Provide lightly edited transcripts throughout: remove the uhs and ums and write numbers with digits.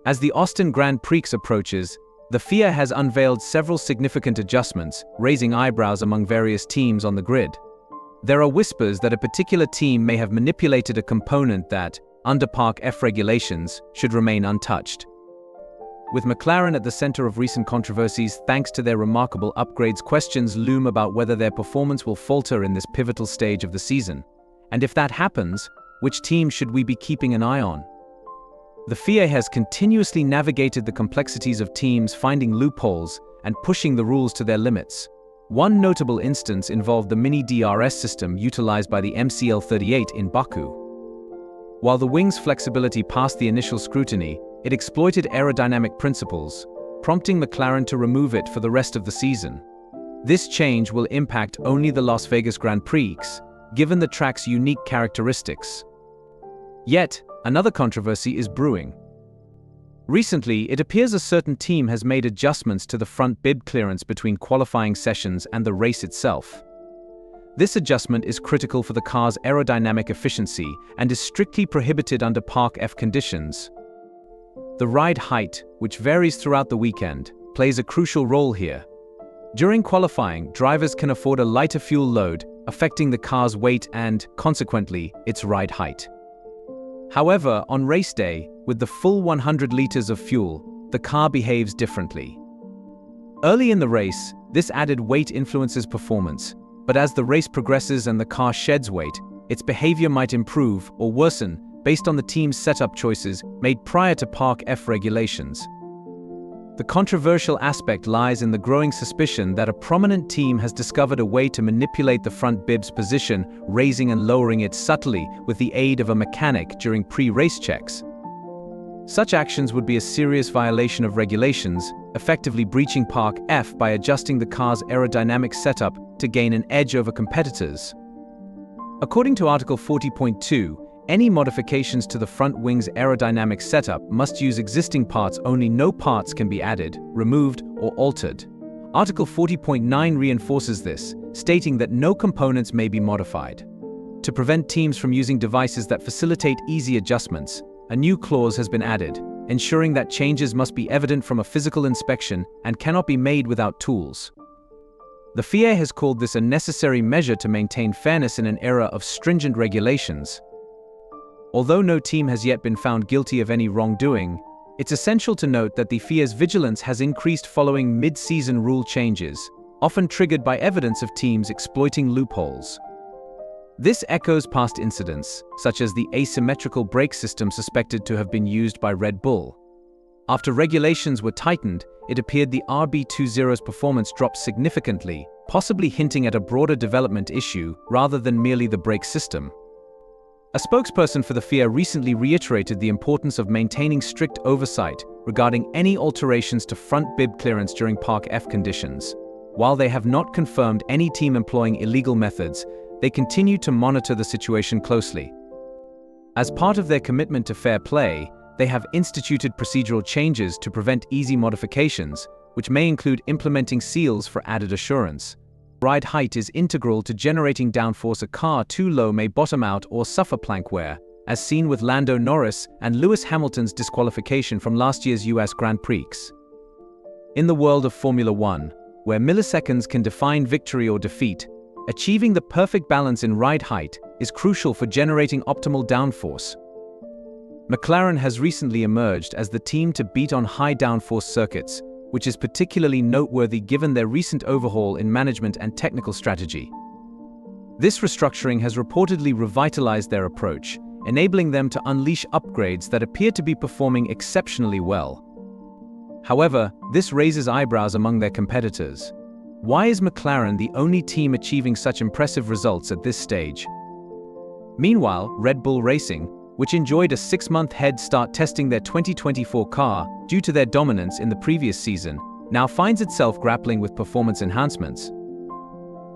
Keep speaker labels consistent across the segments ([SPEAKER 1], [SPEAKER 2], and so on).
[SPEAKER 1] As the Austin Grand Prix approaches, the FIA has unveiled several significant adjustments, raising eyebrows among various teams on the grid. There are whispers that a particular team may have manipulated a component that, under Park F regulations, should remain untouched. With McLaren at the center of recent controversies thanks to their remarkable upgrades, questions loom about whether their performance will falter in this pivotal stage of the season. And if that happens, which team should we be keeping an eye on? The FIA has continuously navigated the complexities of teams finding loopholes and pushing the rules to their limits. One notable instance involved the mini DRS system utilized by the MCL38 in Baku. While the wing's flexibility passed the initial scrutiny, it exploited aerodynamic principles, prompting McLaren to remove it for the rest of the season. This change will impact only the Las Vegas Grand Prix, given the track's unique characteristics. Yet, another controversy is brewing. Recently, it appears a certain team has made adjustments to the front bib clearance between qualifying sessions and the race itself. This adjustment is critical for the car's aerodynamic efficiency and is strictly prohibited under Park F conditions. The ride height, which varies throughout the weekend, plays a crucial role here. During qualifying, drivers can afford a lighter fuel load, affecting the car's weight and, consequently, its ride height. However, on race day, with the full 100 liters of fuel, the car behaves differently. Early in the race, this added weight influences performance, but as the race progresses and the car sheds weight, its behavior might improve or worsen based on the team's setup choices made prior to Park F regulations. The controversial aspect lies in the growing suspicion that a prominent team has discovered a way to manipulate the front bib's position, raising and lowering it subtly with the aid of a mechanic during pre-race checks. Such actions would be a serious violation of regulations, effectively breaching Park F by adjusting the car's aerodynamic setup to gain an edge over competitors. According to Article 40.2, any modifications to the front wing's aerodynamic setup must use existing parts only. No parts can be added, removed, or altered. Article 40.9 reinforces this, stating that no components may be modified. To prevent teams from using devices that facilitate easy adjustments, a new clause has been added, ensuring that changes must be evident from a physical inspection and cannot be made without tools. The FIA has called this a necessary measure to maintain fairness in an era of stringent regulations. Although no team has yet been found guilty of any wrongdoing, it's essential to note that the FIA's vigilance has increased following mid-season rule changes, often triggered by evidence of teams exploiting loopholes. This echoes past incidents, such as the asymmetrical brake system suspected to have been used by Red Bull. After regulations were tightened, it appeared the RB20's performance dropped significantly, possibly hinting at a broader development issue rather than merely the brake system. A spokesperson for the FIA recently reiterated the importance of maintaining strict oversight regarding any alterations to front bib clearance during Park F conditions. While they have not confirmed any team employing illegal methods, they continue to monitor the situation closely. As part of their commitment to fair play, they have instituted procedural changes to prevent easy modifications, which may include implementing seals for added assurance. Ride height is integral to generating downforce. A car too low may bottom out or suffer plank wear, as seen with Lando Norris and Lewis Hamilton's disqualification from last year's US Grand Prix. In the world of Formula One, where milliseconds can define victory or defeat, achieving the perfect balance in ride height is crucial for generating optimal downforce. McLaren has recently emerged as the team to beat on high downforce circuits, which is particularly noteworthy given their recent overhaul in management and technical strategy. This restructuring has reportedly revitalized their approach, enabling them to unleash upgrades that appear to be performing exceptionally well. However, this raises eyebrows among their competitors. Why is McLaren the only team achieving such impressive results at this stage? Meanwhile, Red Bull Racing, which enjoyed a 6-month head start testing their 2024 car due to their dominance in the previous season, now finds itself grappling with performance enhancements.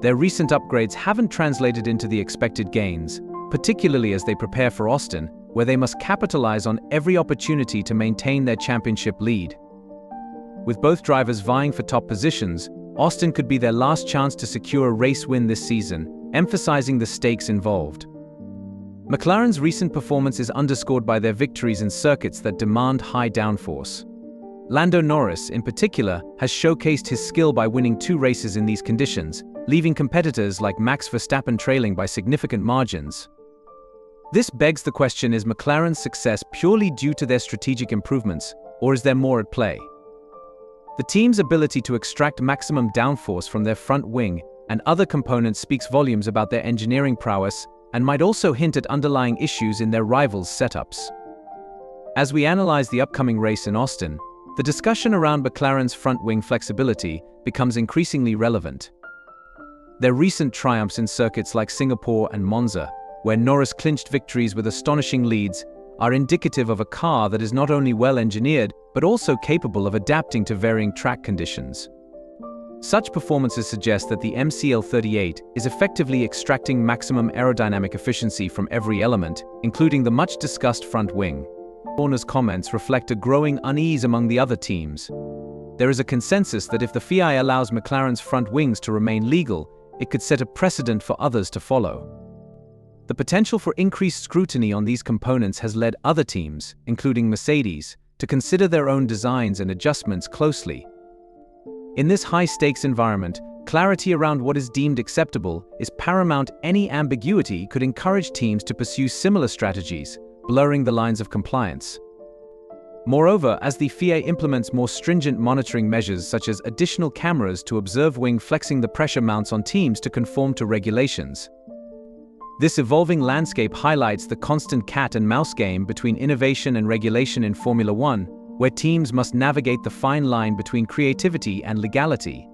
[SPEAKER 1] Their recent upgrades haven't translated into the expected gains, particularly as they prepare for Austin, where they must capitalize on every opportunity to maintain their championship lead. With both drivers vying for top positions, Austin could be their last chance to secure a race win this season, emphasizing the stakes involved. McLaren's recent performance is underscored by their victories in circuits that demand high downforce. Lando Norris, in particular, has showcased his skill by winning 2 races in these conditions, leaving competitors like Max Verstappen trailing by significant margins. This begs the question: is McLaren's success purely due to their strategic improvements, or is there more at play? The team's ability to extract maximum downforce from their front wing and other components speaks volumes about their engineering prowess and might also hint at underlying issues in their rivals' setups. As we analyze the upcoming race in Austin, the discussion around McLaren's front wing flexibility becomes increasingly relevant. Their recent triumphs in circuits like Singapore and Monza, where Norris clinched victories with astonishing leads, are indicative of a car that is not only well engineered but also capable of adapting to varying track conditions. Such performances suggest that the MCL38 is effectively extracting maximum aerodynamic efficiency from every element, including the much-discussed front wing. Horner's comments reflect a growing unease among the other teams. There is a consensus that if the FIA allows McLaren's front wings to remain legal, it could set a precedent for others to follow. The potential for increased scrutiny on these components has led other teams, including Mercedes, to consider their own designs and adjustments closely. In this high-stakes environment, clarity around what is deemed acceptable is paramount. Any ambiguity could encourage teams to pursue similar strategies, blurring the lines of compliance. Moreover, as the FIA implements more stringent monitoring measures such as additional cameras to observe wing flexing, the pressure mounts on teams to conform to regulations. This evolving landscape highlights the constant cat-and-mouse game between innovation and regulation in Formula One, where teams must navigate the fine line between creativity and legality.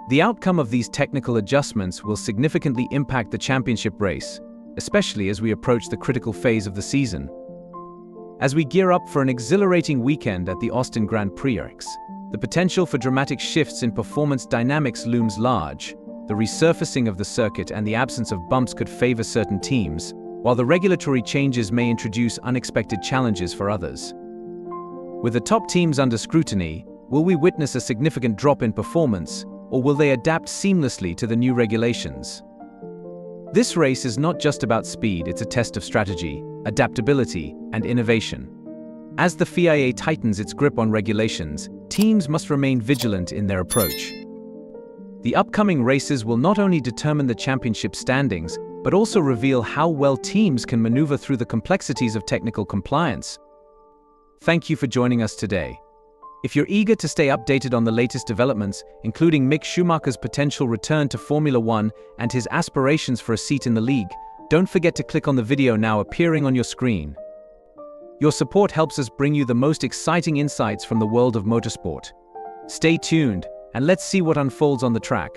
[SPEAKER 1] The outcome of these technical adjustments will significantly impact the championship race, especially as we approach the critical phase of the season. As we gear up for an exhilarating weekend at the Austin Grand Prix, the potential for dramatic shifts in performance dynamics looms large. The resurfacing of the circuit and the absence of bumps could favor certain teams, while the regulatory changes may introduce unexpected challenges for others. With the top teams under scrutiny, will we witness a significant drop in performance, or will they adapt seamlessly to the new regulations? This race is not just about speed, it's a test of strategy, adaptability, and innovation. As the FIA tightens its grip on regulations, teams must remain vigilant in their approach. The upcoming races will not only determine the championship standings, but also reveal how well teams can maneuver through the complexities of technical compliance. Thank you for joining us today. If you're eager to stay updated on the latest developments, including Mick Schumacher's potential return to Formula One and his aspirations for a seat in the league, don't forget to click on the video now appearing on your screen. Your support helps us bring you the most exciting insights from the world of motorsport. Stay tuned, and let's see what unfolds on the track.